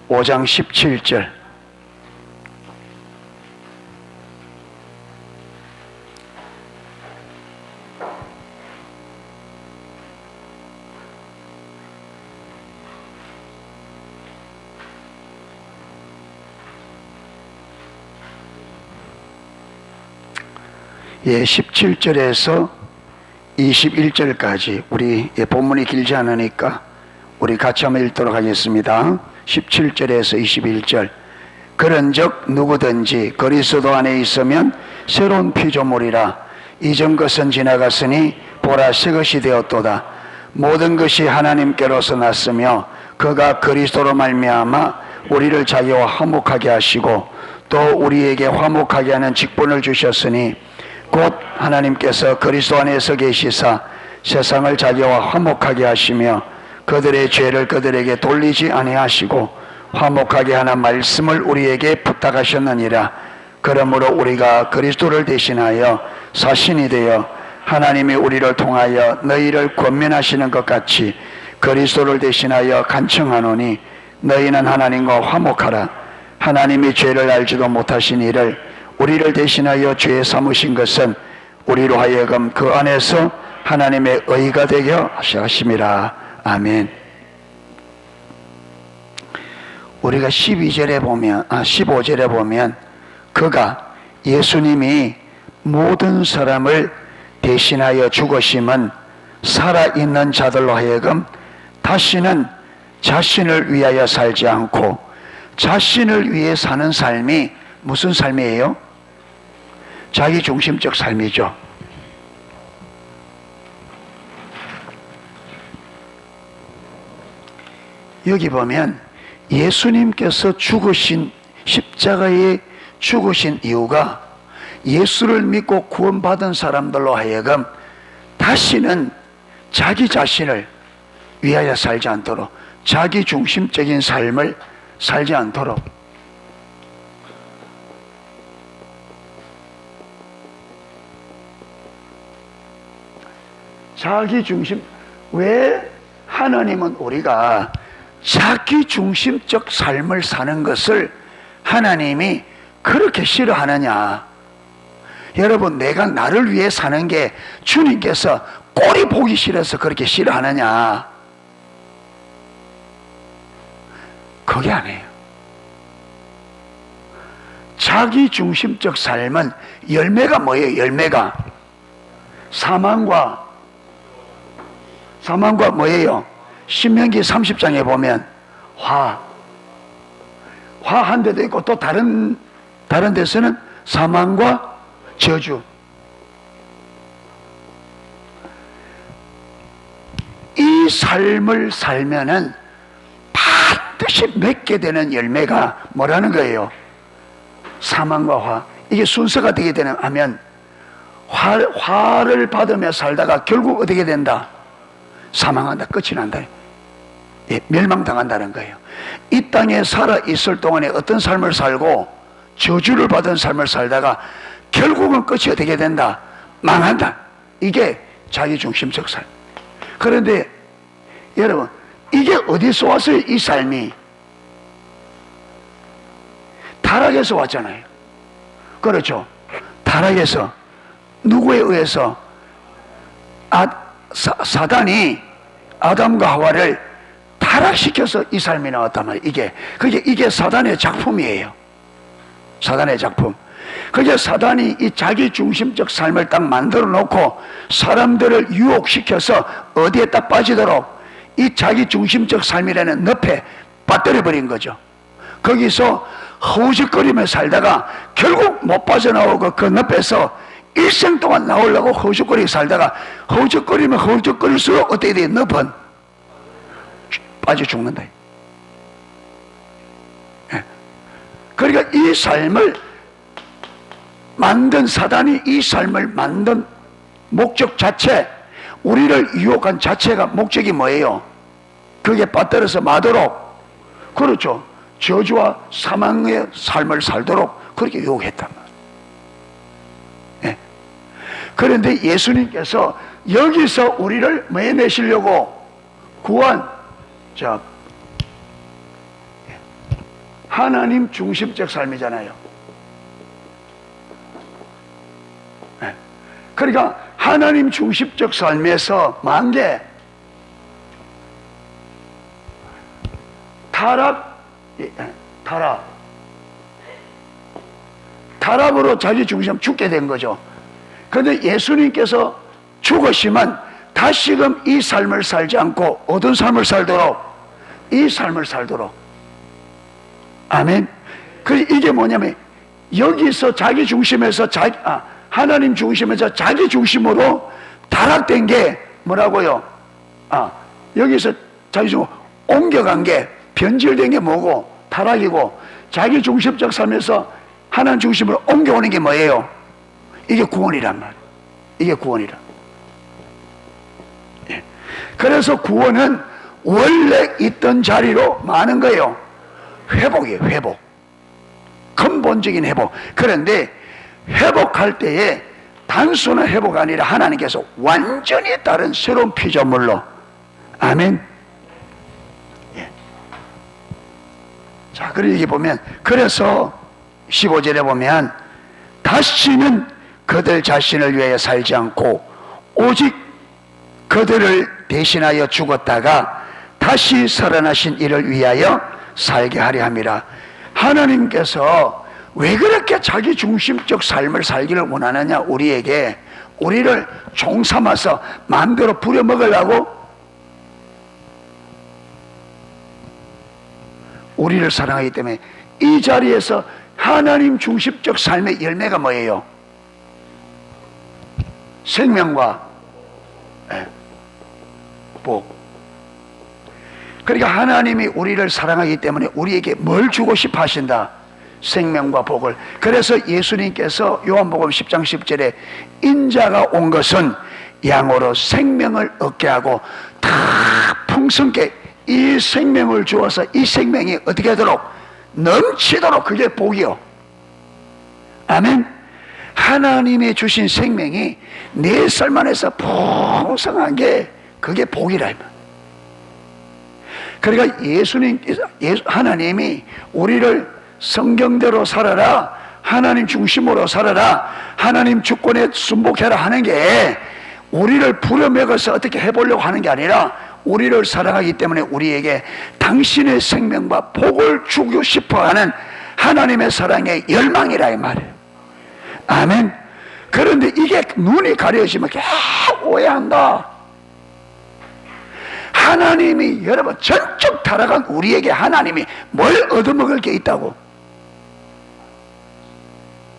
5장 17절. 예, 17절에서 21절까지 우리 본문이 길지 않으니까 우리 같이 한번 읽도록 하겠습니다. 17절에서 21절. 그런즉 누구든지 그리스도 안에 있으면 새로운 피조물이라. 이전 것은 지나갔으니 보라 새 것이 되었도다. 모든 것이 하나님께로서 났으며 그가 그리스도로 말미암아 우리를 자기와 화목하게 하시고 또 우리에게 화목하게 하는 직분을 주셨으니 곧 하나님께서 그리스도 안에서 계시사 세상을 자기와 화목하게 하시며 그들의 죄를 그들에게 돌리지 아니하시고 화목하게 하는 말씀을 우리에게 부탁하셨느니라. 그러므로 우리가 그리스도를 대신하여 사신이 되어 하나님이 우리를 통하여 너희를 권면하시는 것 같이 그리스도를 대신하여 간청하노니 너희는 하나님과 화목하라. 하나님이 죄를 알지도 못하신 이를 우리를 대신하여 죄에 삼으신 것은 우리로 하여금 그 안에서 하나님의 의가 되게 하심이라. 아멘. 우리가 15절에 보면 그가 예수님이 모든 사람을 대신하여 죽으심은 살아있는 자들로 하여금 다시는 자신을 위하여 살지 않고 자신을 위해 사는 삶이 무슨 삶이에요? 자기중심적 삶이죠. 여기 보면 예수님께서 죽으신 십자가에 죽으신 이유가 예수를 믿고 구원받은 사람들로 하여금 다시는 자기 자신을 위하여 살지 않도록 자기중심적인 삶을 살지 않도록 자기중심. 왜 하나님은 우리가 자기중심적 삶을 사는 것을 하나님이 그렇게 싫어하느냐? 여러분, 내가 나를 위해 사는 게 주님께서 꼴이 보기 싫어서 그렇게 싫어하느냐? 그게 아니에요. 자기중심적 삶은 열매가 뭐예요? 열매가 사망과 뭐예요? 신명기 30장에 보면 화 한 데도 있고 또 다른 데서는 사망과 저주. 이 삶을 살면은 반드시 맺게 되는 열매가 뭐라는 거예요? 사망과 화. 이게 순서가 되게 하면 화를 받으며 살다가 결국 어떻게 된다? 사망한다. 끝이 난다. 예, 멸망당한다는 거예요. 이 땅에 살아있을 동안에 어떤 삶을 살고 저주를 받은 삶을 살다가 결국은 끝이 어떻게 된다? 망한다. 이게 자기중심적 삶. 그런데 여러분, 이게 어디서 왔어요? 이 삶이 타락에서 왔잖아요. 그렇죠? 타락에서 누구에 의해서? 사단이 아담과 하와를 타락시켜서 이 삶이 나왔단 말이에요. 이게 사단의 작품이에요. 사단의 작품. 그게 사단이 이 자기중심적 삶을 딱 만들어 놓고 사람들을 유혹시켜서 어디에 딱 빠지도록 이 자기중심적 삶이라는 늪에 빠뜨려 버린 거죠. 거기서 허우적거리며 살다가 결국 못 빠져나오고 그 늪에서 일생 동안 나오려고 허우적거리며 살다가 허우적거리면 허우적거릴수록 어떻게 돼? 늪은 빠져 죽는다. 그러니까 이 삶을 만든 사단이 이 삶을 만든 목적 자체, 우리를 유혹한 자체가 목적이 뭐예요? 그게 빠뜨려서 마도록, 그렇죠, 저주와 사망의 삶을 살도록 그렇게 유혹했단 말이에요. 그런데 예수님께서 여기서 우리를 뭐 해내시려고? 구원. 자, 하나님 중심적 삶이잖아요. 네. 그러니까 하나님 중심적 삶에서 만개 타락으로 자기 중심 죽게 된 거죠. 그런데 예수님께서 죽으시면 다시금 이 삶을 살지 않고 어떤 삶을 살도록? 이 삶을 살도록. 아멘. 그래서 이게 뭐냐면 여기서 자기 중심에서 하나님 중심에서 자기 중심으로 타락된 게 뭐라고요? 여기서 자기 중심으로 옮겨간 게 변질된 게 뭐고? 타락이고, 자기 중심적 삶에서 하나님 중심으로 옮겨오는 게 뭐예요? 이게 구원이란 말이에요. 이게 구원이란. 예. 그래서 구원은 원래 있던 자리로 마는 거예요. 회복이에요. 회복. 근본적인 회복. 그런데 회복할 때에 단순한 회복이 아니라 하나님께서 완전히 다른 새로운 피조물로. 아멘. 예. 자, 그리고 여기 보면, 그래서 15절에 보면 다시는 그들 자신을 위하여 살지 않고 오직 그들을 대신하여 죽었다가 다시 살아나신 이를 위하여 살게 하려 함이라. 하나님께서 왜 그렇게 자기 중심적 삶을 살기를 원하느냐? 우리를 종 삼아서 마음대로 부려먹으려고 우리를 사랑하기 때문에. 이 자리에서 하나님 중심적 삶의 열매가 뭐예요? 생명과 복. 그러니까 하나님이 우리를 사랑하기 때문에 우리에게 뭘 주고 싶어 하신다? 생명과 복을. 그래서 예수님께서 요한복음 10장 10절에 인자가 온 것은 양으로 생명을 얻게 하고 다 풍성케 이 생명을 주어서 이 생명이 어떻게 하도록? 넘치도록. 그게 복이요. 아멘. 하나님이 주신 생명이 내 삶 안에서 풍성한 게 그게 복이라. 그러니까 하나님이 우리를 성경대로 살아라, 하나님 중심으로 살아라, 하나님 주권에 순복해라 하는 게 우리를 부려먹어서 어떻게 해보려고 하는 게 아니라 우리를 사랑하기 때문에 우리에게 당신의 생명과 복을 주고 싶어하는 하나님의 사랑의 열망이라 이 말이에요. 아멘. 그런데 이게 눈이 가려지면 계속 오해한다. 하나님이, 여러분, 전적 타락한 우리에게 하나님이 뭘 얻어먹을 게 있다고?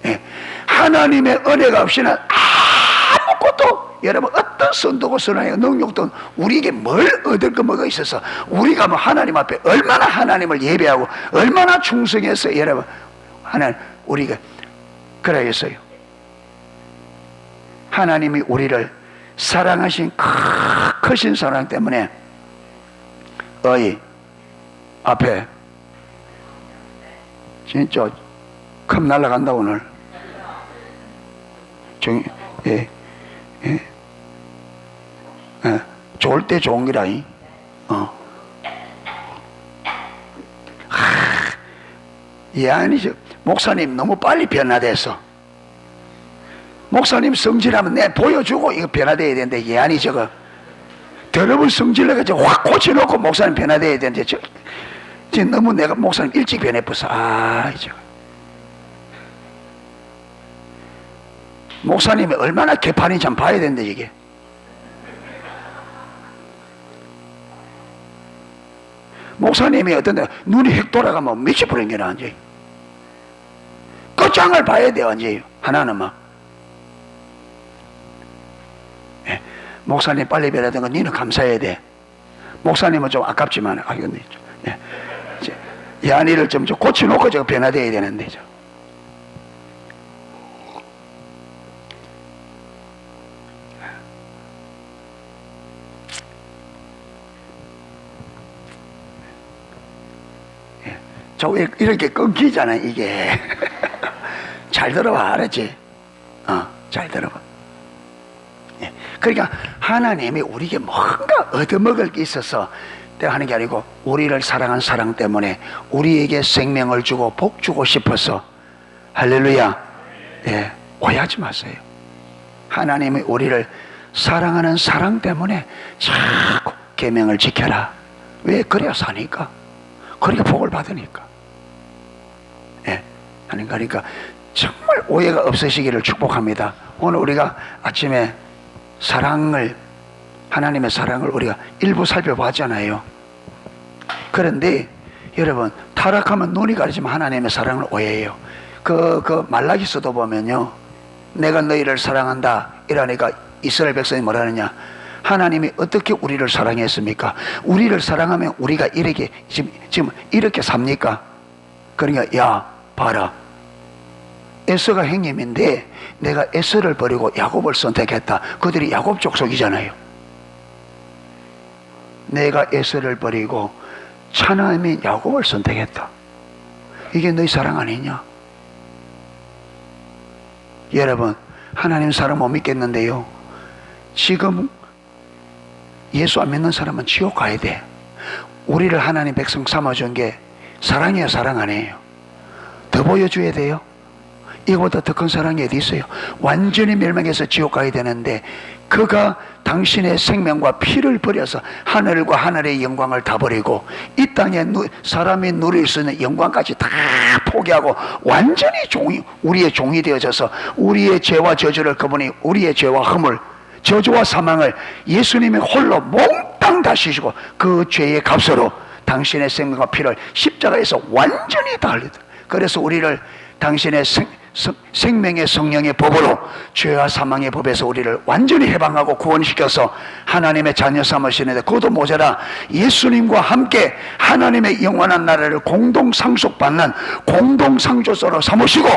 예. 하나님의 은혜가 없이는 아무것도, 여러분, 어떤 선도고 선하여 능력도 우리에게 뭘 얻을 거 뭐가 있어서 우리가 뭐 하나님 앞에 얼마나 하나님을 예배하고 얼마나 충성해서, 여러분, 우리가 그래야겠어요. 하나님이 우리를 사랑하신 크신 사랑 때문에 앞에 진짜 컵 날라간다 오늘. 좋을 때 좋은 기라이. 아니죠. 목사님 너무 빨리 변화돼서. 목사님 성질하면 내 보여주고 이거 변화돼야 되는데 예안이 저거 더러운 성질을 가지고 확 고쳐놓고 목사님 변화돼야 되는데 지금 너무 내가 목사님 일찍 변해버렸어. 저거 목사님이 얼마나 개판인지 좀 봐야 되는데 이게. 목사님이 어떤데 눈이 휙 돌아가면 미치 부른 게 나은지 끝장을 봐야 돼. 언제 하나는 막 목사님 빨리 변화된 건 니는 감사해야 돼. 목사님은 좀 아깝지만 근데 야니를 좀 고쳐놓고 저 변화돼야 되는데 저 이렇게 끊기잖아 이게. 잘 들어봐. 알았지? 잘 들어봐. 그러니까 하나님이 우리에게 뭔가 얻어먹을 게 있어서 때문에 하는 게 아니고 우리를 사랑한 사랑 때문에 우리에게 생명을 주고 복 주고 싶어서. 할렐루야. 예, 오해하지 마세요. 하나님이 우리를 사랑하는 사랑 때문에 자꾸 계명을 지켜라. 왜? 그래야 사니까. 그러니까 복을 받으니까. 예, 그러니까 정말 오해가 없으시기를 축복합니다. 오늘 우리가 아침에 사랑을, 하나님의 사랑을 우리가 일부 살펴봤잖아요. 그런데 여러분, 타락하면 눈이 가리지만 하나님의 사랑을 오해해요. 그 말라기서도 보면요, 내가 너희를 사랑한다 이러니까 이스라엘 백성이 뭐라 하느냐, 하나님이 어떻게 우리를 사랑했습니까? 우리를 사랑하면 우리가 이렇게 지금 이렇게 삽니까? 그러니까 야 봐라, 에서가 형님인데 내가 에서를 버리고 야곱을 선택했다. 그들이 야곱 족속이잖아요. 내가 에서를 버리고 차나임인 야곱을 선택했다. 이게 너희 사랑 아니냐? 여러분, 하나님 사랑 못 믿겠는데요, 지금 예수 안 믿는 사람은 지옥 가야 돼. 우리를 하나님 백성 삼아준 게 사랑이에요, 사랑 아니에요? 더 보여줘야 돼요? 이거보다 더 큰 사랑이 어디 있어요? 완전히 멸망해서 지옥 가야 되는데 그가 당신의 생명과 피를 버려서 하늘과 하늘의 영광을 다 버리고 이 땅에 사람이 누릴 수 있는 영광까지 다 포기하고 완전히 우리의 종이 되어져서 우리의 죄와 저주를, 그분이 우리의 죄와 허물, 저주와 사망을 예수님이 홀로 몽땅 다 씻으시고 그 죄의 값으로 당신의 생명과 피를 십자가에서 완전히 다 흘리다. 그래서 우리를 당신의 생명의 성령의 법으로 죄와 사망의 법에서 우리를 완전히 해방하고 구원시켜서 하나님의 자녀 삼으시는데, 그것도 모자라 예수님과 함께 하나님의 영원한 나라를 공동 상속받는 공동 상조서로 삼으시고,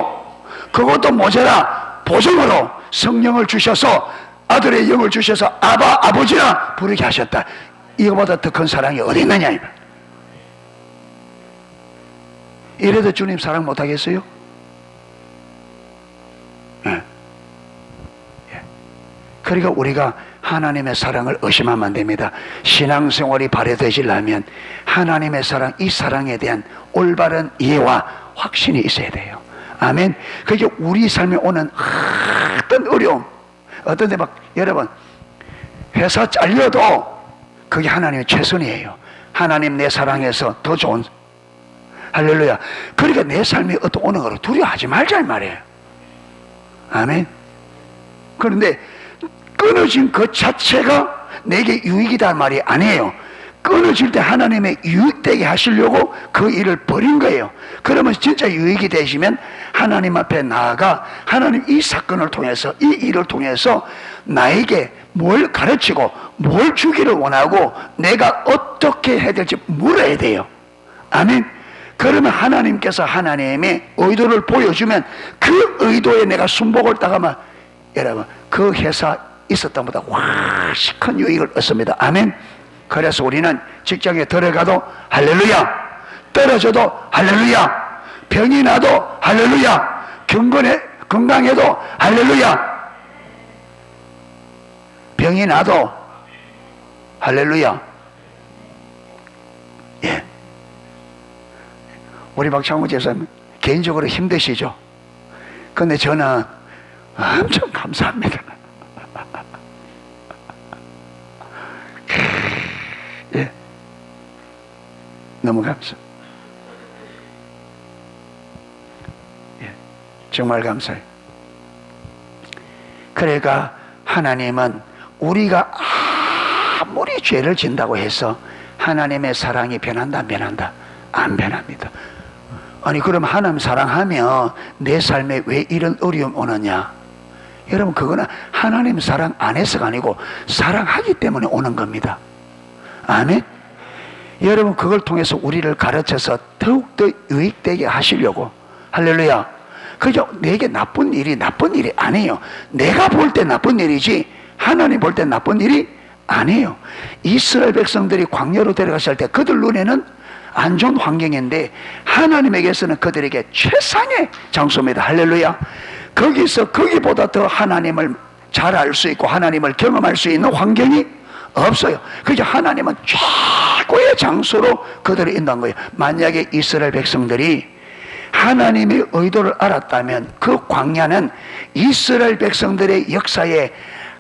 그것도 모자라 보증으로 성령을 주셔서 아들의 영을 주셔서 아바 아버지라 부르게 하셨다. 이거보다 더 큰 사랑이 어디 있느냐. 이래도 주님 사랑 못하겠어요? 그러니까 우리가 하나님의 사랑을 의심하면 안 됩니다. 신앙생활이 발휘되시려면 하나님의 사랑, 이 사랑에 대한 올바른 이해와 확신이 있어야 돼요. 아멘. 그게 우리 삶에 오는 어떤 어려움, 어떤 데 막 여러분 회사 잘려도 그게 하나님의 최선이에요. 하나님 내 사랑에서 더 좋은, 할렐루야. 그러니까 내 삶이 어떤 오는 거를 두려워하지 말자 이 말이에요. 아멘. 그런데 끊어진 그 자체가 내게 유익이다 말이 아니에요. 끊어질 때 하나님의 유익되게 하시려고 그 일을 버린 거예요. 그러면 진짜 유익이 되시면 하나님 앞에 나아가 하나님 이 사건을 통해서, 이 일을 통해서 나에게 뭘 가르치고 뭘 주기를 원하고 내가 어떻게 해야 될지 물어야 돼요. 아멘. 그러면 하나님께서 하나님의 의도를 보여주면 그 의도에 내가 순복을 따가면 여러분 그 회사 있었던 것보다 훨씬 큰 유익을 얻습니다. 아멘. 그래서 우리는 직장에 들어가도 할렐루야, 떨어져도 할렐루야, 병이 나도 할렐루야, 건강해도 할렐루야, 병이 나도 할렐루야. 예. 우리 박창호 제사님 개인적으로 힘드시죠? 근데 저는 엄청 감사합니다. 예, 너무 감사. 예, 정말 감사해요. 그러니까 하나님은 우리가 아무리 죄를 진다고 해서 하나님의 사랑이 변한다 안 변한다? 안 변합니다. 아니 그럼 하나님 사랑하면 내 삶에 왜 이런 어려움 오느냐? 여러분 그거는 하나님 사랑 안 해서가 아니고 사랑하기 때문에 오는 겁니다. 아멘. 여러분 그걸 통해서 우리를 가르쳐서 더욱더 유익되게 하시려고, 할렐루야. 그죠? 내게 나쁜 일이 아니에요. 내가 볼 때 나쁜 일이지 하나님 볼 때 나쁜 일이 아니에요. 이스라엘 백성들이 광야로 데려갔을 때 그들 눈에는 안 좋은 환경인데 하나님에게서는 그들에게 최상의 장소입니다. 할렐루야. 거기서 거기보다 더 하나님을 잘 알 수 있고 하나님을 경험할 수 있는 환경이 없어요. 그죠? 하나님은 최고의 장소로 그들을 인도한 거예요. 만약에 이스라엘 백성들이 하나님의 의도를 알았다면 그 광야는 이스라엘 백성들의 역사에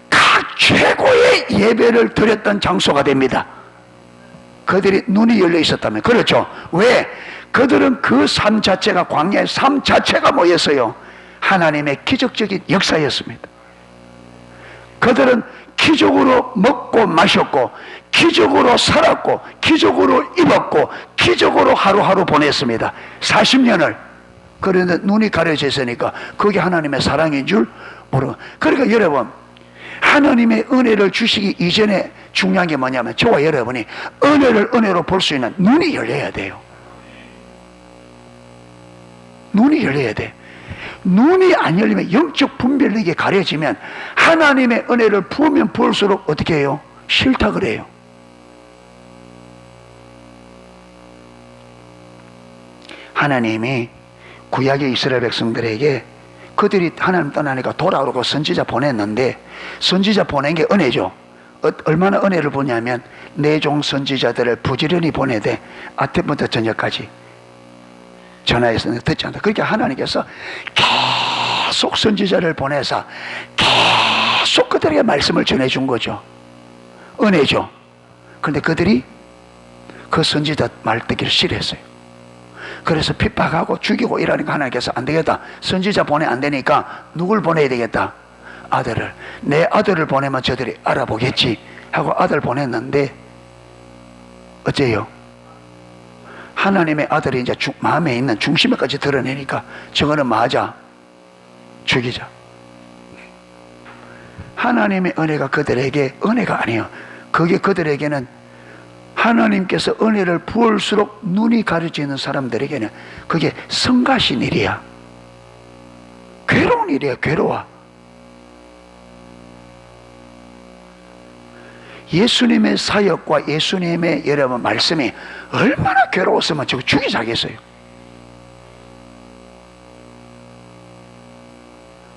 각 최고의 예배를 드렸던 장소가 됩니다. 그들이 눈이 열려 있었다면. 그렇죠. 왜? 그들은 그 삶 자체가, 광야의 삶 자체가 뭐였어요? 하나님의 기적적인 역사였습니다. 그들은 기적으로 먹고 마셨고, 기적으로 살았고, 기적으로 입었고, 기적으로 하루하루 보냈습니다. 40년을. 그런데 눈이 가려져 있으니까 그게 하나님의 사랑인 줄 모르고. 그러니까 여러분, 하나님의 은혜를 주시기 이전에 중요한 게 뭐냐면, 저와 여러분이 은혜를 은혜로 볼 수 있는 눈이 열려야 돼요. 눈이 열려야 돼. 눈이 안 열리면, 영적 분별력이 가려지면 하나님의 은혜를 부으면 부을수록 어떻게 해요? 싫다 그래요. 하나님이 구약의 이스라엘 백성들에게 그들이 하나님 떠나니까 돌아오고 선지자 보냈는데, 선지자 보낸 게 은혜죠. 얼마나 은혜를 보냐면, 내 종 선지자들을 부지런히 보내되 아침부터 저녁까지 전하에서 듣지 않다. 그러니까 하나님께서 계속 선지자를 보내서 계속 그들에게 말씀을 전해준 거죠. 은혜죠. 그런데 그들이 그 선지자 말 듣기를 싫어했어요. 그래서 핍박하고 죽이고 이러니까 하나님께서 안 되겠다, 선지자 보내 안 되니까 누굴 보내야 되겠다? 아들을. 내 아들을 보내면 저들이 알아보겠지 하고 아들 보냈는데 어째요? 하나님의 아들이 이제 마음에 있는 중심에까지 드러내니까 저거는 맞아, 죽이자. 하나님의 은혜가 그들에게 은혜가 아니에요. 그게 그들에게는, 하나님께서 은혜를 부을수록 눈이 가려지는 사람들에게는 그게 성가신 일이야. 괴로운 일이야. 괴로워. 예수님의 사역과 예수님의 여러분 말씀이 얼마나 괴로웠으면 저거 죽이자겠어요.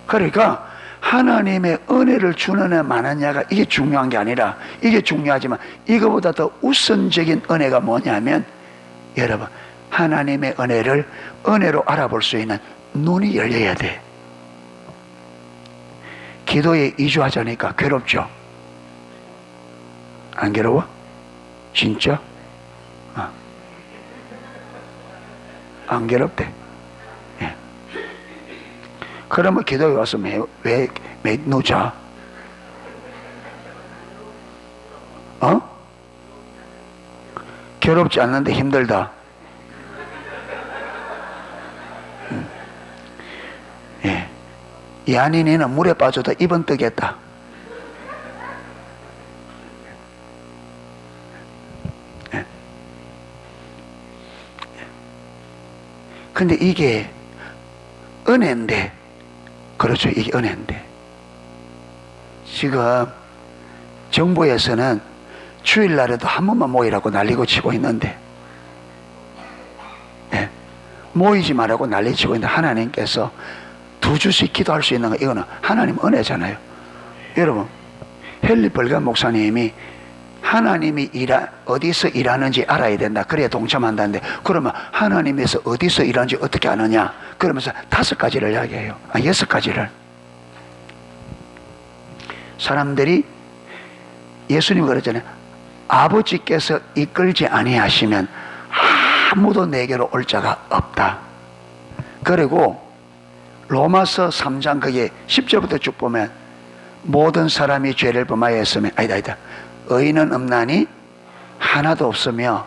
그러니까 하나님의 은혜를 주는 애 많았냐가 이게 중요한 게 아니라, 이게 중요하지만 이거보다 더 우선적인 은혜가 뭐냐면, 여러분, 하나님의 은혜를 은혜로 알아볼 수 있는 눈이 열려야 돼. 기도에 이주하자니까 괴롭죠? 안 괴로워? 진짜? 안 괴롭대. 예. 그러면 기도에 와서 왜 늦어? 괴롭지 않는데 힘들다. 예. 야닌이는 물에 빠져도 입은 뜨겠다. 근데 이게 은혜인데, 그렇죠, 이게 은혜인데, 지금 정부에서는 주일날에도 한 번만 모이라고 난리고 치고 있는데, 네, 모이지 말라고 난리치고 있는데, 하나님께서 2주씩 기도할 수 있는 거, 이거는 하나님 은혜잖아요. 여러분, 헨리 벌간 목사님이 하나님이 어디서 일하는지 알아야 된다, 그래야 동참한다는데, 그러면 하나님에서 어디서 일하는지 어떻게 아느냐? 그러면서 5가지를 이야기해요. 6가지를. 사람들이, 예수님이 그러잖아요. 아버지께서 이끌지 아니하시면 아무도 내게로 올 자가 없다. 그리고 로마서 3장 거기에 10절부터 쭉 보면, 모든 사람이 죄를 범하였으면, 아니다. 의인은 없나니 하나도 없으며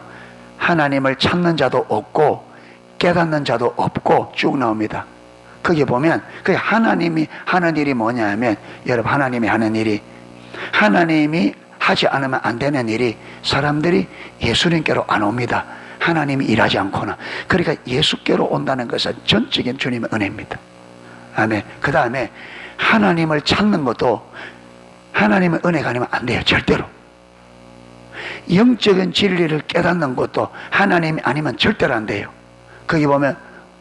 하나님을 찾는 자도 없고 깨닫는 자도 없고 쭉 나옵니다. 거기 보면 그 하나님이 하는 일이 뭐냐 하면, 여러분, 하나님이 하는 일이, 하나님이 하지 않으면 안 되는 일이, 사람들이 예수님께로 안 옵니다. 하나님이 일하지 않고는. 그러니까 예수께로 온다는 것은 전적인 주님의 은혜입니다. 아멘. 그 다음에 하나님을 찾는 것도 하나님의 은혜가 아니면 안 돼요. 절대로. 영적인 진리를 깨닫는 것도 하나님이 아니면 절대로 안 돼요. 거기 보면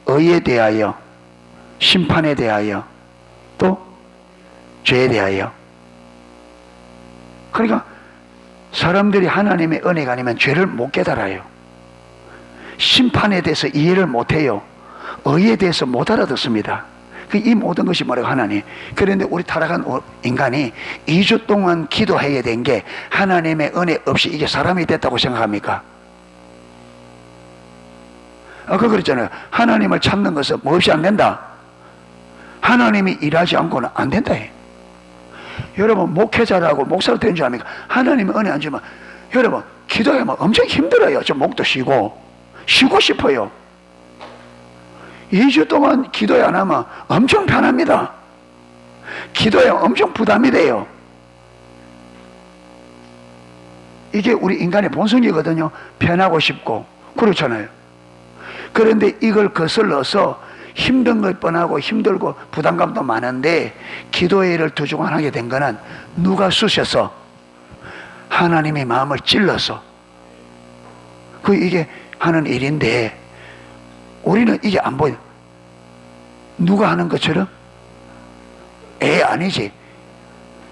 의에 대하여, 심판에 대하여, 또 죄에 대하여. 그러니까 사람들이 하나님의 은혜가 아니면 죄를 못 깨달아요. 심판에 대해서 이해를 못해요. 의에 대해서 못 알아듣습니다. 이 모든 것이 뭐라고 하나님. 그런데 우리 타락한 인간이 2주 동안 기도하게 된 게 하나님의 은혜 없이 이게 사람이 됐다고 생각합니까? 아까 그랬잖아요. 하나님을 찾는 것은 뭐 없이 안 된다. 하나님이 일하지 않고는 안 된다. 여러분 목회자라고 목사로 된 줄 압니까? 하나님의 은혜 안 주면 여러분 기도하면 엄청 힘들어요. 저 목도 쉬고 싶어요. 2주 동안 기도에 안 하면 엄청 편합니다. 기도에 엄청 부담이 돼요. 이게 우리 인간의 본성이거든요. 편하고 싶고 그렇잖아요. 그런데 이걸 거슬러서 힘든 걸 뻔하고 힘들고 부담감도 많은데 기도의 일을 2주간 하게 된 거는 누가 쑤셔서 하나님의 마음을 찔러서 이게 하는 일인데 우리는 이게 안 보여. 누가 하는 것처럼? 아니지.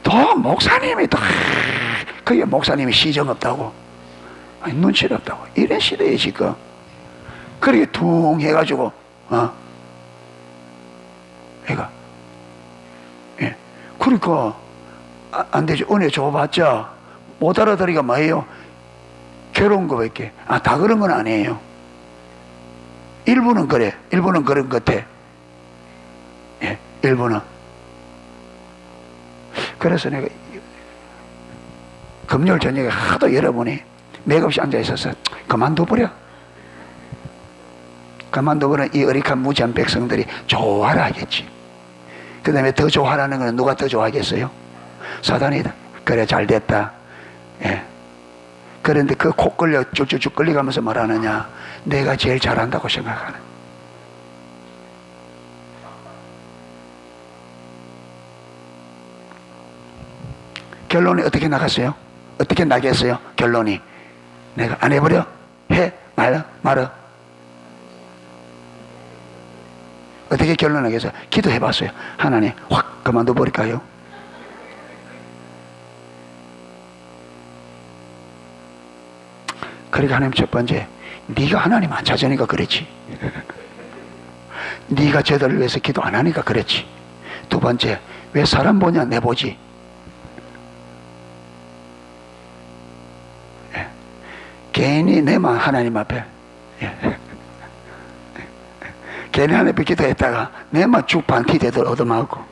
더 목사님이 더 그게 목사님이 시정 없다고 눈치 없다고 이런 시대에 지금 그렇게 퉁 해가지고 애가 그러니까 안 되죠. 은혜 줘봤자 못 알아들으니까 뭐예요? 괴로운 거밖에. 다 그런 건 아니에요. 일부는 그래. 일부는 그런 것 같아. 일부는. 그래서 내가 금요일 저녁에 하도 여러분이 맥없이 앉아있어서 그만둬버려. 그만둬버려. 이 어리칸 무지한 백성들이 좋아라 하겠지. 그 다음에 더 좋아하라는 건 누가 더 좋아하겠어요? 사단이다. 그래 잘됐다. 그런데 그 콕 끌려 쭉쭉쭉 끌려가면서 말하느냐, 내가 제일 잘한다고 생각하는. 결론이 어떻게 나갔어요? 어떻게 나겠어요? 결론이 내가 안 해버려? 해? 말아? 어떻게 결론 나겠어요? 기도해봤어요. 하나님 확 그만둬 버릴까요? 그러니까 하나님 첫 번째, 네가 하나님 안 찾으니까 그랬지. 네가 저들을 위해서 기도 안 하니까 그랬지. 두 번째, 왜 사람 보냐 내 보지. 괜히 내만 하나님 앞에 괜히 하나님 앞에 기도했다가 내만 쭉 반티대들 얻어맞고.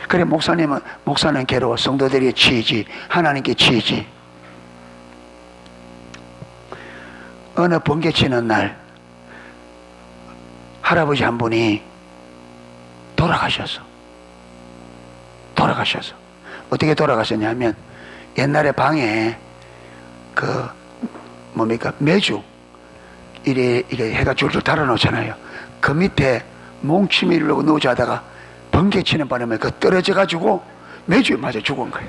그래 목사는 괴로워. 성도들이 치이지. 하나님께 치이지. 어느 번개치는 날 할아버지 한 분이 돌아가셨어. 어떻게 돌아가셨냐면 옛날에 방에 매주 이게 해가 줄줄 달아놓잖아요. 그 밑에 몽치미를 누워자 하다가 번개치는 바람에 떨어져 가지고 매주에 맞아 죽은 거예요.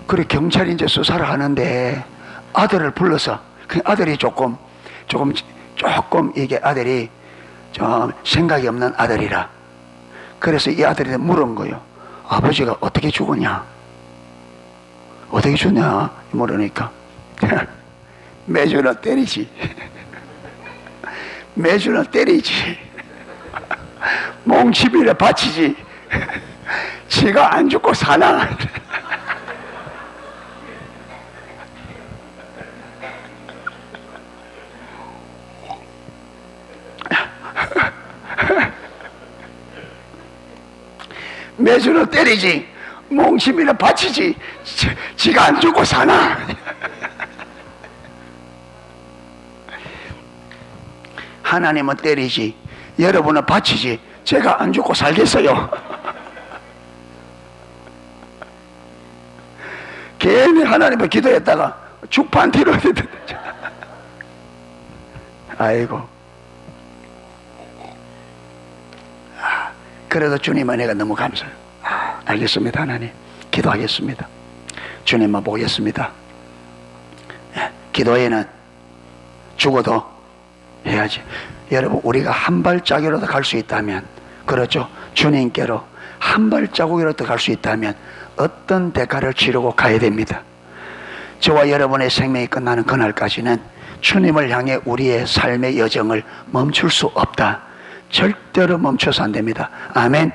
그래 경찰이 이제 수사를 하는데 아들을 불러서 그 아들이 조금 이게 아들이 좀 생각이 없는 아들이라. 그래서 이 아들이 물은 거예요. 아버지가 어떻게 죽었냐? 어떻게 죽냐? 모르니까 매주는 때리지. 몽치비를 바치지. 지가 안 죽고 사나? 매주는 때리지. 몽치미는 바치지. 지가 안 죽고 사나? 하나님은 때리지. 여러분은 바치지. 제가 안 죽고 살겠어요? 괜히 하나님을 기도했다가 죽판티로 아이고. 그래도 주님 은혜가 너무 감사해요. 알겠습니다. 하나님 기도하겠습니다. 주님만 보겠습니다. 기도에는 죽어도 해야지. 여러분 우리가 한 발짝이라도 갈 수 있다면, 그렇죠, 주님께로 한 발자국이라도 갈 수 있다면 어떤 대가를 치르고 가야 됩니다. 저와 여러분의 생명이 끝나는 그날까지는 주님을 향해 우리의 삶의 여정을 멈출 수 없다. 절대로 멈춰서 안 됩니다. 아멘.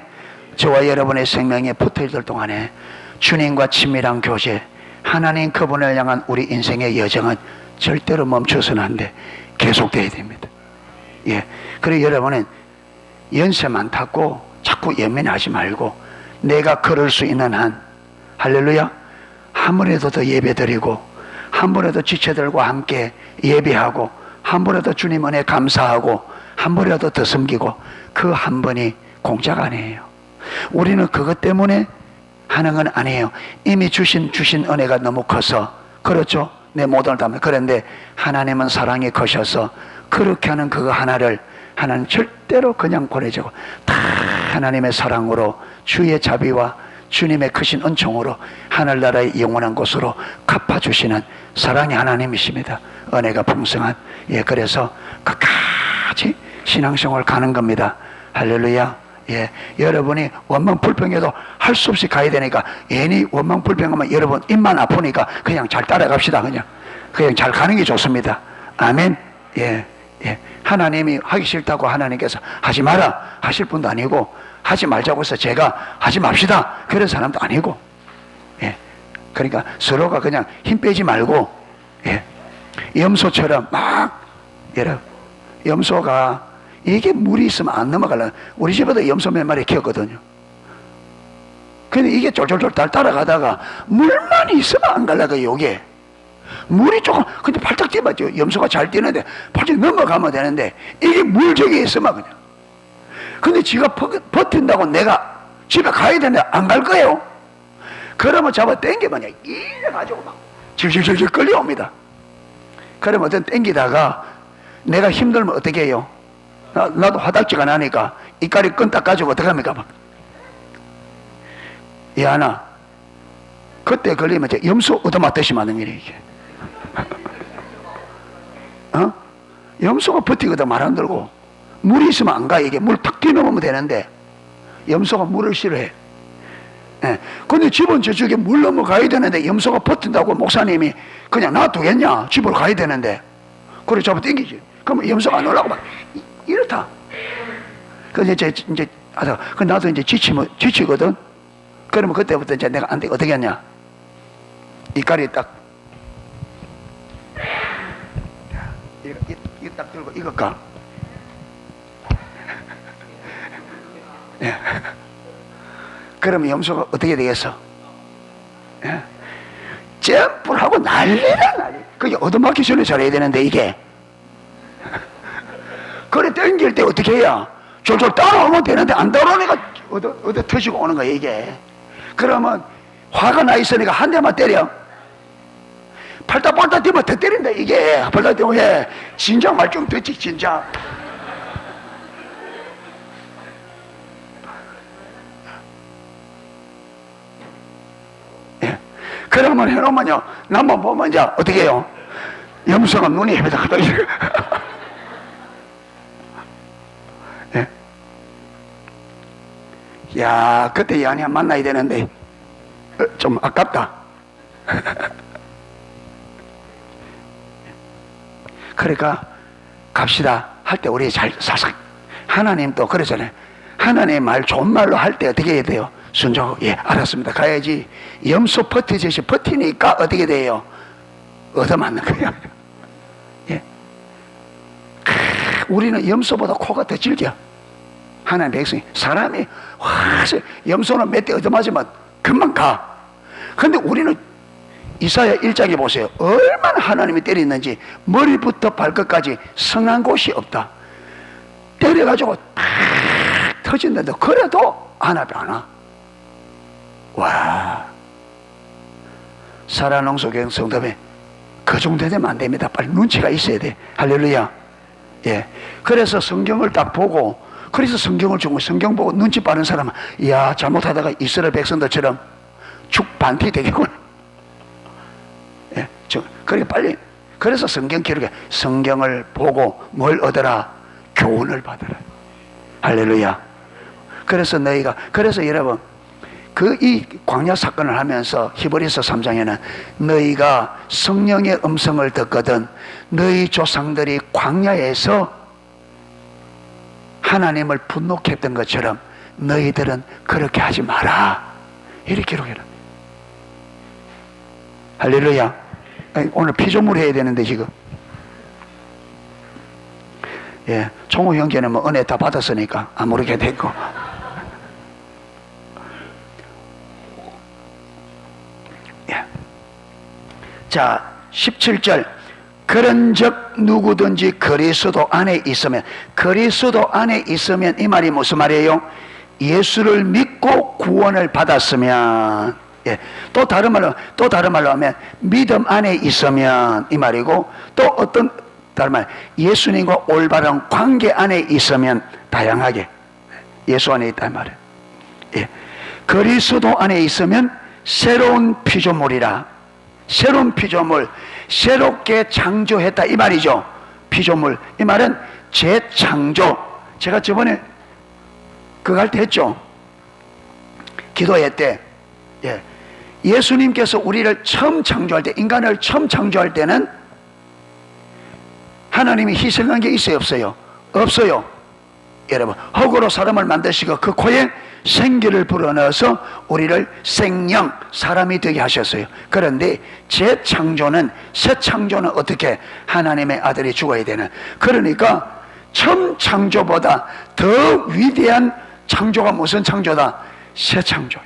저와 여러분의 생명에 붙어있을 동안에 주님과 친밀한 교제, 하나님 그분을 향한 우리 인생의 여정은 절대로 멈춰서는 안 돼. 계속돼야 됩니다. 예. 그리고 여러분은 연세 많다고 자꾸 연민하지 말고 내가 걸을 수 있는 한, 할렐루야, 한 번이라도 더 예배드리고 한 번이라도 지체들과 함께 예배하고 한 번이라도 주님 은혜 감사하고 한 번이라도 더 섬기고, 그 한 번이 공짜가 아니에요. 우리는 그것 때문에 하는 건 아니에요. 이미 주신 은혜가 너무 커서, 그렇죠? 내 모든을 담아. 그런데 하나님은 사랑이 커셔서 그렇게 하는 그거 하나를 하나님 절대로 그냥 보내주고 다 하나님의 사랑으로, 주의 자비와 주님의 크신 은총으로 하늘나라의 영원한 곳으로 갚아주시는 사랑의 하나님이십니다. 은혜가 풍성한. 예, 그래서 끝까지 신앙생활 가는 겁니다. 할렐루야. 예, 여러분이 원망 불평해도 할 수 없이 가야 되니까, 괜히 원망 불평하면 여러분 입만 아프니까 그냥 잘 따라갑시다. 그냥 잘 가는 게 좋습니다. 아멘. 예, 예. 하나님이 하기 싫다고 하나님께서 하지 마라 하실 분도 아니고, 하지 말자고 해서 제가 하지 맙시다 그런 사람도 아니고, 예. 그러니까 서로가 그냥 힘 빼지 말고, 예. 염소처럼 막, 여러분, 염소가 이게 물이 있으면 안 넘어가려. 우리 집에도 염소 몇 마리 키웠거든요. 근데 이게 쫄쫄쫄 따라가다가 물만 있으면 안 갈라가. 요게 물이 조금, 근데 발딱 뛰어봤죠. 염소가 잘 뛰는데 발딱 넘어가면 되는데 이게 물 저기 있으면 그냥. 근데 지가 버틴다고 내가 집에 가야 되는데 안 갈 거예요. 그러면 잡아 당기면 이래 가지고 막 질질질질 끌려옵니다. 그러면 어떤 당기다가 내가 힘들면 어떻게 해요? 나도 화딱지가 나니까 이까리 끈 딱 가지고 어떻게 합니까? 막. 야나, 그때 걸리면 염소 얻어맞듯이 맞는 일이 이게. 어? 염소가 버티거든 말 안 들고. 물이 있으면 안 가. 이게 물 탁 뛰어넘으면 되는데 염소가 물을 싫어해. 예. 근데 집은 저쪽에 물 넘어가야 되는데 염소가 버틴다고 목사님이 그냥 놔두겠냐? 집으로 가야 되는데. 그래 잡아 당기지. 그러면 염소가 안 올라가고 막 이렇다. 그래서 이제 하다가, 그 나도 이제 지치거든. 그러면 그때부터 이제 내가 안 돼. 어떻게 하냐? 이까리 딱, 이거 딱 들고 이거까. 예. 그러면 염소가 어떻게 되겠어? 예. 점프를 하고 난리다, 난리. 그게 얻어맞기 전에 잘해야 되는데, 이게. 그래, 땡길 때 어떻게 해야? 졸졸 따라오면 되는데, 안 따라오니까 얻어 터지고 오는 거야, 이게. 그러면 화가 나 있으니까 한 대만 때려. 팔딱팔딱 뛰면 더 때린다, 이게. 팔딱 뛰면 해. 진작 말 좀 듣지, 진작. 예. 그러면 해놓으면요, 나만 보면 이제 어떻게 해요? 염소가 눈이 헤매다가 예. 야, 그때 연희야 만나야 되는데 좀 아깝다. 그러니까 갑시다 할 때 우리 잘 살살, 하나님도 그러잖아요. 하나님 말 좋은 말로 할 때 어떻게 해야 돼요? 순종하고, 예, 알았습니다, 가야지. 염소 버티듯이 버티니까 어떻게 돼요? 얻어맞는 거예요. 예. 우리는 염소보다 코가 더 질겨. 하나님 백성이, 사람이 확 염소는 몇 대 얻어맞으면 금방 가. 근데 우리는 이사야 1장에 보세요. 얼마나 하나님이 때리는지. 머리부터 발끝까지 성한 곳이 없다. 때려가지고 탁 터진다는데 그래도 안 하지 않아. 와, 사라농소교회 성도에 그 정도 되면 안 됩니다. 빨리 눈치가 있어야 돼. 할렐루야. 예. 그래서 성경을 딱 보고, 그래서 성경을 주고, 성경 보고 눈치 빠른 사람은, 이야, 잘못하다가 이스라엘 백성들처럼 죽반티 되겠구나. 예. 그러니까 빨리, 그래서 성경 기록에 성경을 보고 뭘 얻어라? 교훈을 받아라. 할렐루야. 그래서 여러분, 이 광야 사건을 하면서 히브리서 3장에는 너희가 성령의 음성을 듣거든 너희 조상들이 광야에서 하나님을 분노케 했던 것처럼 너희들은 그렇게 하지 마라, 이렇게 기록해라. 할렐루야. 오늘 피조물 해야 되는데 지금, 예, 총우 형제는 뭐 은혜 다 받았으니까 아무렇게 됐고, 예. 자 17절, 그런즉 누구든지 그리스도 안에 있으면, 그리스도 안에 있으면 이 말이 무슨 말이에요? 예수를 믿고 구원을 받았으면, 예, 또 다른 말로 하면 믿음 안에 있으면 이 말이고, 또 어떤 다른 말, 예수님과 올바른 관계 안에 있으면, 다양하게 예수 안에 있다 이 말이에요. 예, 그리스도 안에 있으면 새로운 피조물이라. 새로운 피조물, 새롭게 창조했다 이 말이죠. 피조물, 이 말은 재창조. 제가 저번에 그거 할 때 했죠. 기도회 때, 예, 예수님께서 우리를 처음 창조할 때, 인간을 처음 창조할 때는 하나님이 희생한 게 있어요, 없어요? 없어요. 여러분, 흙으로 사람을 만드시고 그 코에 생기를 불어넣어서 우리를 생명, 사람이 되게 하셨어요. 그런데 재창조는, 새 창조는 어떻게? 하나님의 아들이 죽어야 되는. 그러니까 처음 창조보다 더 위대한 창조가 무슨 창조다? 새 창조.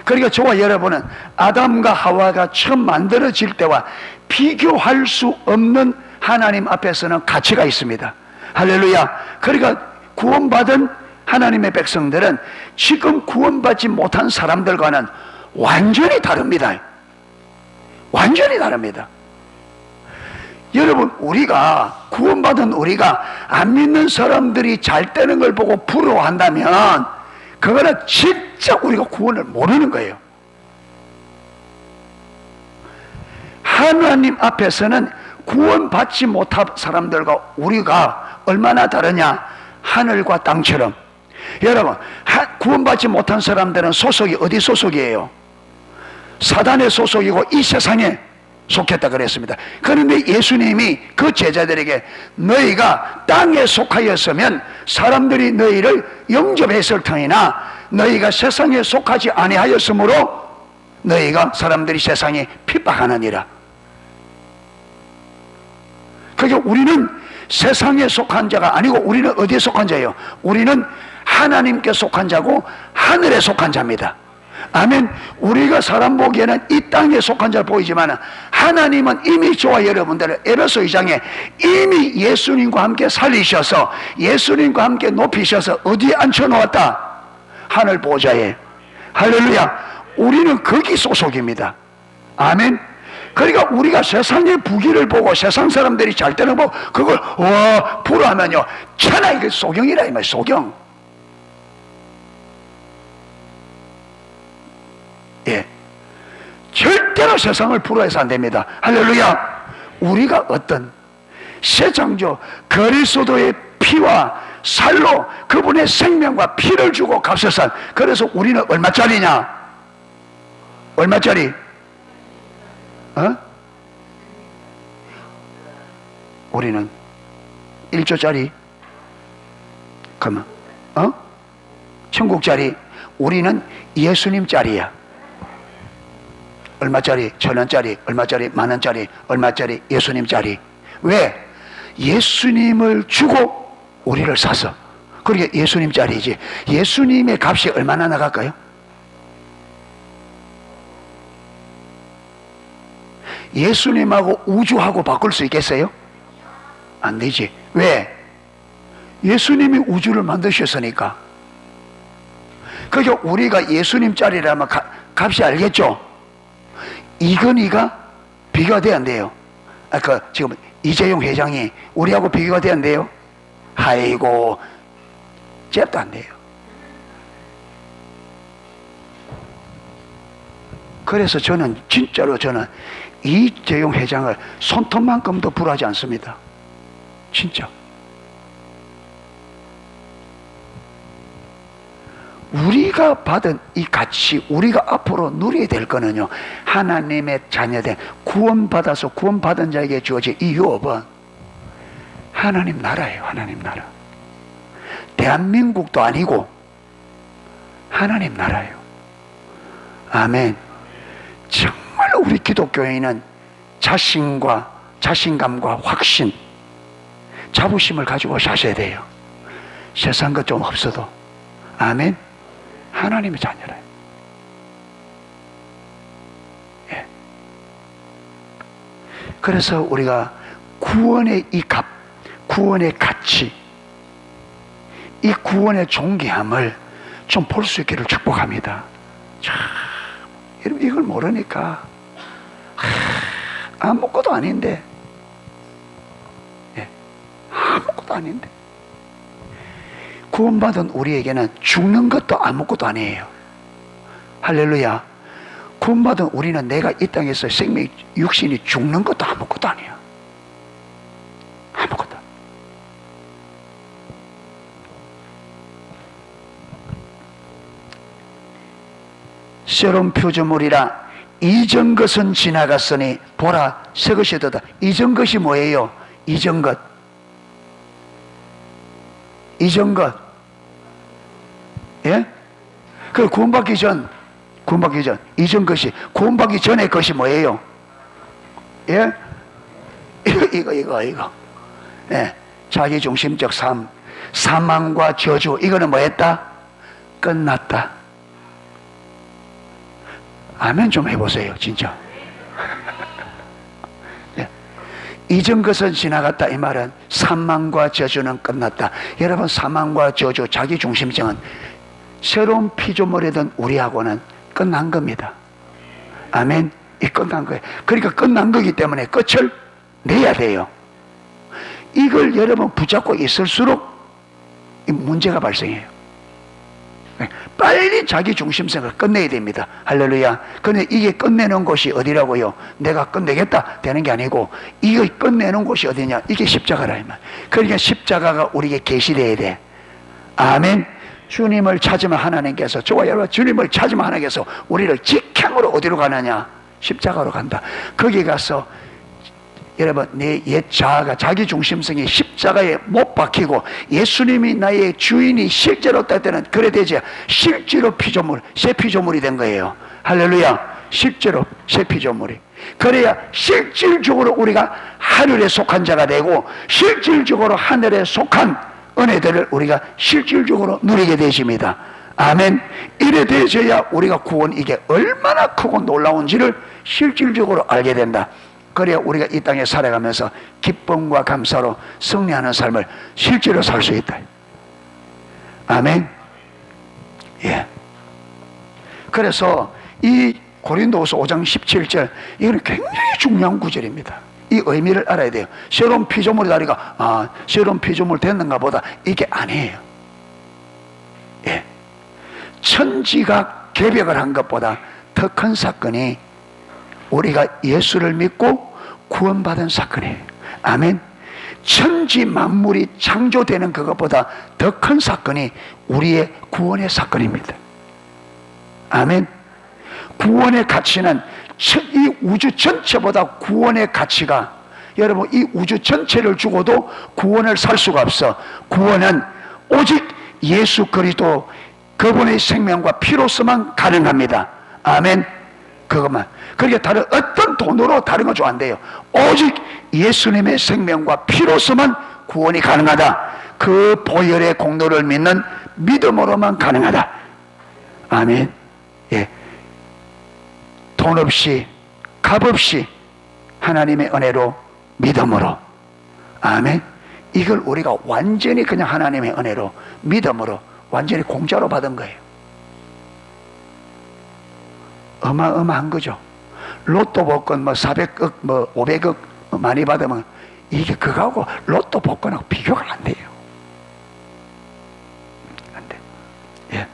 그러니까 저와 여러분은 아담과 하와가 처음 만들어질 때와 비교할 수 없는 하나님 앞에서는 가치가 있습니다. 할렐루야. 그러니까 구원받은 하나님의 백성들은 지금 구원받지 못한 사람들과는 완전히 다릅니다. 완전히 다릅니다. 여러분, 우리가 구원받은 우리가 안 믿는 사람들이 잘 되는 걸 보고 부러워한다면 그거는 진짜 우리가 구원을 모르는 거예요. 하나님 앞에서는 구원받지 못한 사람들과 우리가 얼마나 다르냐? 하늘과 땅처럼. 여러분, 구원받지 못한 사람들은 소속이 어디 소속이에요? 사단의 소속이고 이 세상에 속했다 그랬습니다. 그런데 예수님이 그 제자들에게 너희가 땅에 속하였으면 사람들이 너희를 영접했을 터이나 너희가 세상에 속하지 아니하였으므로 너희가 사람들이 세상에 핍박하느니라. 그러니까 우리는 세상에 속한 자가 아니고 우리는 어디에 속한 자예요? 우리는 하나님께 속한 자고 하늘에 속한 자입니다. 아멘. 우리가 사람 보기에는 이 땅에 속한 자 보이지만 하나님은 이미 저와 여러분들을 에베소 2장에 이미 예수님과 함께 살리셔서 예수님과 함께 높이셔서 어디에 앉혀놓았다? 하늘 보좌에. 할렐루야. 우리는 거기 소속입니다. 아멘. 그러니까 우리가 세상의 부귀를 보고 세상 사람들이 잘 되는 거 그걸 부러하면요, 천하 이게 소경이라 이 말. 소경. 예, 절대로 세상을 부러워해서 안 됩니다. 할렐루야. 우리가 어떤 새 창조 그리스도의 피와 살로 그분의 생명과 피를 주고 값을 산. 그래서 우리는 얼마짜리냐? 얼마짜리? 우리는 1조짜리. 그러면 천국짜리. 우리는 예수님짜리야. 얼마짜리? 1,000원짜리, 얼마짜리? 10,000원짜리, 얼마짜리? 예수님짜리. 왜? 예수님을 주고 우리를 사서. 그러니까 예수님짜리지. 예수님의 값이 얼마나 나갈까요? 예수님하고 우주하고 바꿀 수 있겠어요? 안 되지. 왜? 예수님이 우주를 만드셨으니까. 그러니까 우리가 예수님짜리라면 값이 알겠죠? 이건희가 비교가 돼야 안 돼요. 지금 이재용 회장이 우리하고 비교가 돼야 안 돼요? 아이고, 잽도 안 돼요. 그래서 진짜로 저는 이재용 회장을 손톱만큼도 불하지 않습니다. 진짜. 우리가 받은 이 가치, 우리가 앞으로 누리게 될 거는요, 하나님의 자녀된 구원받아서 구원받은 자에게 주어진 이 유업은 하나님 나라예요. 하나님 나라. 대한민국도 아니고 하나님 나라예요. 아멘. 정말 우리 기독교인은 자신감과 확신, 자부심을 가지고 사셔야 돼요. 세상 것 좀 없어도. 아멘. 하나님의 자녀라요. 예. 그래서 우리가 구원의 이 값, 구원의 가치, 이 구원의 존귀함을 좀 볼 수 있기를 축복합니다. 참, 여러분 이걸 모르니까 아무것도 아닌데, 예, 아무것도 아닌데 구원받은 우리에게는 죽는 것도 아무것도 아니에요. 할렐루야. 구원받은 우리는 내가 이 땅에서 생명, 육신이 죽는 것도 아무것도 아니야. 아무것도. 새로운 표조물이라 이전 것은 지나갔으니 보라 새 것이 되다. 이전 것이 뭐예요? 이전 것. 이전 것. 예? 그 구원받기 전 이전 것이, 구원받기 전의 것이 뭐예요? 예? 이거. 예. 자기중심적 삶, 사망과 저주, 이거는 뭐 했다? 끝났다. 아멘 좀 해보세요, 진짜. 예. 이전 것은 지나갔다, 이 말은 사망과 저주는 끝났다. 여러분, 사망과 저주, 자기중심적은 새로운 피조물이던 우리하고는 끝난 겁니다. 아멘. 이 끝난 거예요. 그러니까 끝난 거기 때문에 끝을 내야 돼요. 이걸 여러분 붙잡고 있을수록 이 문제가 발생해요. 빨리 자기 중심성을 끝내야 됩니다. 할렐루야. 근데 이게 끝내는 곳이 어디라고요? 내가 끝내겠다 되는 게 아니고, 이거 끝내는 곳이 어디냐? 이게 십자가라 이 말. 그러니까 십자가가 우리에게 계시돼야 돼. 아멘. 주님을 찾으면 하나님께서, 저와 여러분 주님을 찾으면 하나님께서 우리를 직행으로 어디로 가느냐? 십자가로 간다. 거기 가서 여러분 내 옛 자아가, 자기 중심성이 십자가에 못 박히고 예수님이 나의 주인이 실제로 될 때는 그래 되지, 실제로 피조물, 새 피조물이 된 거예요. 할렐루야. 실제로 새 피조물이. 그래야 실질적으로 우리가 하늘에 속한 자가 되고, 실질적으로 하늘에 속한 은혜들을 우리가 실질적으로 누리게 되십니다. 아멘. 이래 되어야 우리가 구원, 이게 얼마나 크고 놀라운지를 실질적으로 알게 된다. 그래야 우리가 이 땅에 살아가면서 기쁨과 감사로 승리하는 삶을 실제로 살 수 있다. 아멘. 예. 그래서 이 고린도후서 5장 17절, 이거는 굉장히 중요한 구절입니다. 이 의미를 알아야 돼요. 새로운 피조물이 다리가, 새로운 피조물 됐는가 보다, 이게 아니에요. 예. 천지가 개벽을 한 것보다 더 큰 사건이 우리가 예수를 믿고 구원받은 사건이에요. 아멘. 천지 만물이 창조되는 그것보다 더 큰 사건이 우리의 구원의 사건입니다. 아멘. 구원의 가치는 이 우주 전체보다 구원의 가치가, 여러분 이 우주 전체를 주고도 구원을 살 수가 없어. 구원은 오직 예수 그리스도 그분의 생명과 피로서만 가능합니다. 아멘. 그것만. 그러니까 다른 어떤 돈으로 다른 거 줘 안 돼요. 오직 예수님의 생명과 피로서만 구원이 가능하다. 그 보혈의 공로를 믿는 믿음으로만 가능하다. 아멘. 예. 돈 없이, 값 없이 하나님의 은혜로, 믿음으로. 아멘. 이걸 우리가 완전히 그냥 하나님의 은혜로, 믿음으로 완전히 공짜로 받은 거예요. 어마어마한 거죠. 로또 복권 400억, 500억 많이 받으면 이게 그거하고 로또 복권하고 비교가 안 돼요. 안 돼. 예.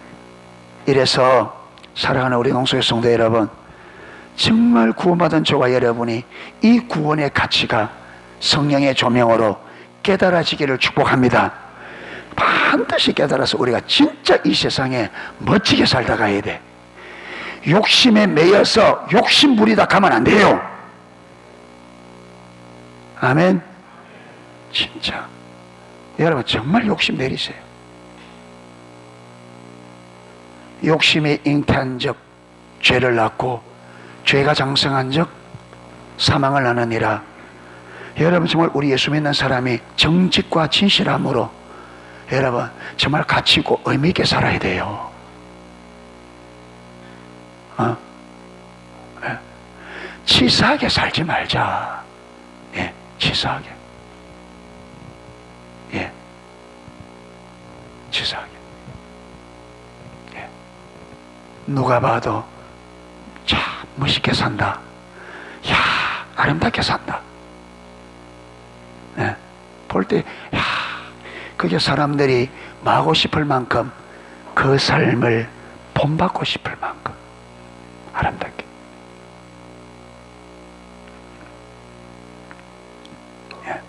이래서 사랑하는 우리 농수의 성도 여러분, 정말 구원받은 저와 여러분이 이 구원의 가치가 성령의 조명으로 깨달아지기를 축복합니다. 반드시 깨달아서 우리가 진짜 이 세상에 멋지게 살다 가야 돼. 욕심에 매여서 욕심 부리다 가면 안 돼요. 아멘. 진짜 여러분 정말 욕심 내리세요. 욕심이 잉태한 적 죄를 낳고 죄가 장성한 적 사망을 낳느니라. 여러분 정말 우리 예수 믿는 사람이 정직과 진실함으로 여러분 정말 가치 있고 의미 있게 살아야 돼요. 예. 치사하게 살지 말자. 예, 치사하게. 예, 치사하게. 예. 누가 봐도 참 멋있게 산다. 야, 아름답게 산다. 예. 볼 때, 야, 그게 사람들이 마고 싶을 만큼 그 삶을 본받고 싶을 만큼 아름답게. 예.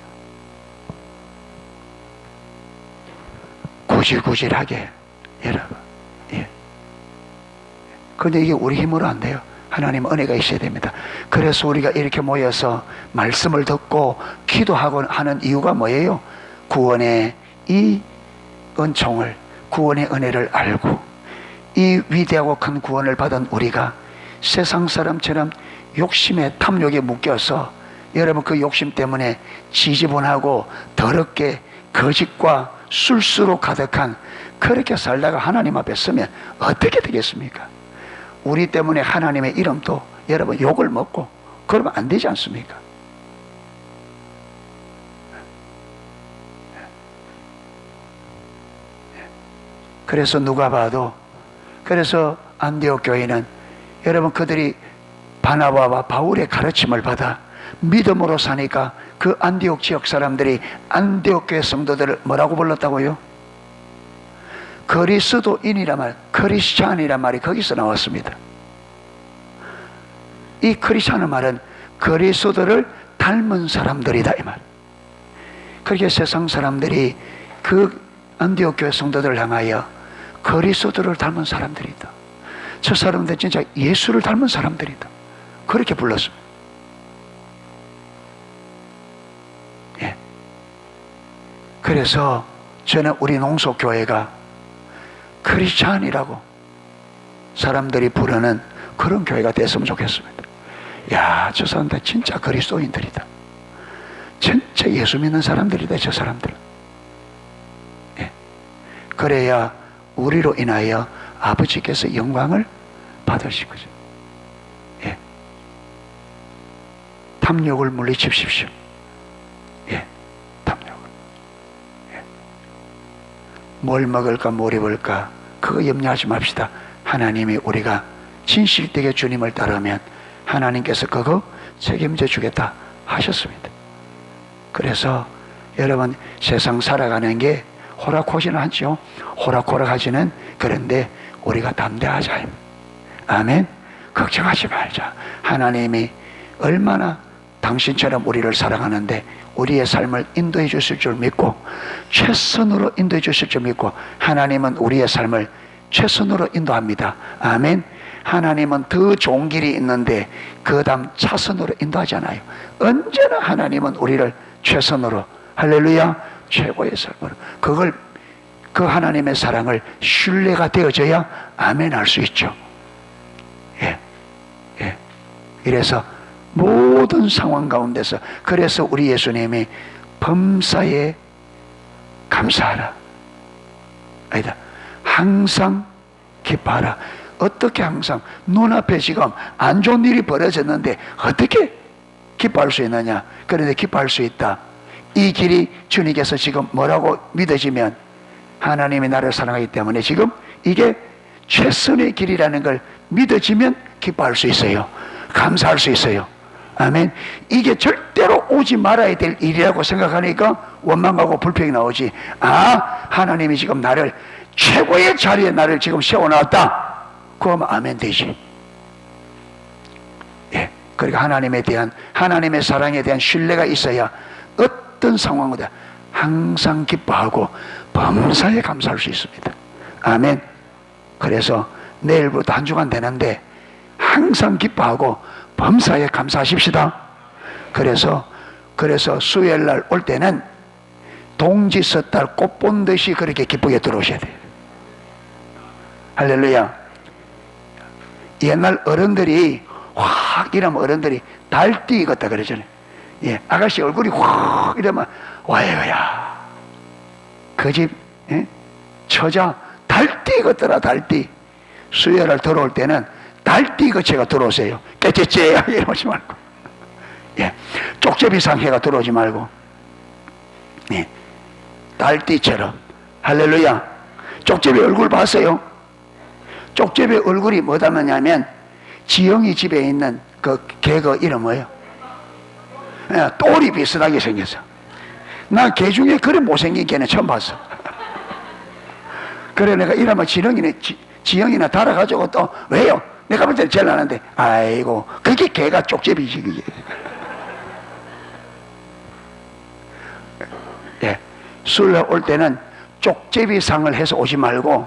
구질구질하게, 여러분. 예. 근데 이게 우리 힘으로 안 돼요. 하나님 은혜가 있어야 됩니다. 그래서 우리가 이렇게 모여서 말씀을 듣고 기도하고 하는 이유가 뭐예요? 구원의 이 은총을, 구원의 은혜를 알고 이 위대하고 큰 구원을 받은 우리가 세상 사람처럼 욕심에 탐욕에 묶여서 여러분 그 욕심 때문에 지지분하고 더럽게 거짓과 술수로 가득한 그렇게 살다가 하나님 앞에 서면 어떻게 되겠습니까? 우리 때문에 하나님의 이름도 여러분 욕을 먹고 그러면 안 되지 않습니까? 그래서 누가 봐도, 그래서 안디옥 교회는 여러분 그들이 바나바와 바울의 가르침을 받아 믿음으로 사니까 그 안디옥 지역 사람들이 안디옥 교회 성도들을 뭐라고 불렀다고요? 그리스도인이란 말, 크리스찬이란 말이 거기서 나왔습니다. 이 크리스찬의 말은 그리스도를 닮은 사람들이다 이 말. 그렇게 세상 사람들이 그 안디옥 교회 성도들을 향하여 그리스도를 닮은 사람들이다. 저 사람들 진짜 예수를 닮은 사람들이다. 그렇게 불렀습니다. 예. 그래서 저는 우리 농소교회가 크리스찬이라고 사람들이 부르는 그런 교회가 됐으면 좋겠습니다. 야, 저 사람들 진짜 그리스도인들이다. 진짜 예수 믿는 사람들이다, 저 사람들은. 예. 그래야 우리로 인하여 아버지께서 영광을 받으실 거죠. 예. 탐욕을 물리치십시오. 예. 탐욕을. 예. 뭘 먹을까, 뭘 입을까, 그거 염려하지 맙시다. 하나님이 우리가 진실되게 주님을 따르면 하나님께서 그거 책임져 주겠다 하셨습니다. 그래서 여러분 세상 살아가는 게 호락호락하지는 않죠. 호락호락하지는 그런데 우리가 담대하자. 아멘. 걱정하지 말자. 하나님이 얼마나 당신처럼 우리를 사랑하는데 우리의 삶을 인도해 주실 줄 믿고 최선으로 인도해 주실 줄 믿고 하나님은 우리의 삶을 최선으로 인도합니다. 아멘. 하나님은 더 좋은 길이 있는데 그 다음 차선으로 인도하잖아요. 언제나 하나님은 우리를 최선으로, 할렐루야, 최고의 삶으로, 그걸 그 하나님의 사랑을 신뢰가 되어져야 아멘 할 수 있죠. 예, 예. 이래서 모든 상황 가운데서, 그래서 우리 예수님이 범사에 감사하라, 아니다, 항상 기뻐하라. 어떻게 항상 눈앞에 지금 안 좋은 일이 벌어졌는데 어떻게 기뻐할 수 있느냐? 그런데 기뻐할 수 있다. 이 길이 주님께서 지금 뭐라고 믿어지면 하나님이 나를 사랑하기 때문에 지금 이게 최선의 길이라는 걸 믿어지면 기뻐할 수 있어요. 감사할 수 있어요. 아멘. 이게 절대로 오지 말아야 될 일이라고 생각하니까 원망하고 불평이 나오지. 아, 하나님이 지금 나를 최고의 자리에 나를 지금 세워놨다. 그러면 아멘 되지. 예. 그러니까 하나님에 대한, 하나님의 사랑에 대한 신뢰가 있어야 어떤 상황보다 항상 기뻐하고 범사에 감사할 수 있습니다. 아멘. 그래서 내일부터 한 주간 되는데 항상 기뻐하고 범사에 감사하십시다. 그래서 수요일날 올 때는 동지 섣달 꽃 본 듯이 그렇게 기쁘게 들어오셔야 돼요. 할렐루야. 옛날 어른들이 확 이러면 어른들이 달띠 익었다 그러잖아요. 예, 아가씨 얼굴이 확 이러면 와이야 그 집 처자 달띠 익었더라. 달띠. 수요일날 들어올 때는 달띠 거치가 들어오세요. 깨째째 이러지 말고, 예, 쪽제비상 해가 들어오지 말고, 예, 달띠처럼. 할렐루야. 쪽제비 얼굴 봤어요? 쪽제비 얼굴이 뭐 닮았냐면 지영이 집에 있는 그 개그 이름 뭐예요? 예, 똘이 비슷하게 생겼어. 나 개 중에 그래 못생긴 개는 처음 봤어. 그래 내가 이러면 지영이나 달아가지고 또 왜요? 내가 볼 때는 제일 나는데 아이고 그게 개가 쪽제비지 그게. 예, 수요일 올 때는 쪽제비상을 해서 오지 말고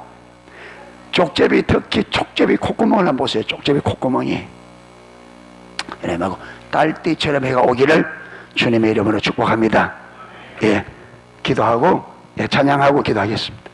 쪽제비, 특히 쪽제비 콧구멍을 한번 보세요. 쪽제비 콧구멍이 그래 말고 딸띠처럼 해가 오기를 주님의 이름으로 축복합니다. 예, 기도하고, 예, 찬양하고 기도하겠습니다.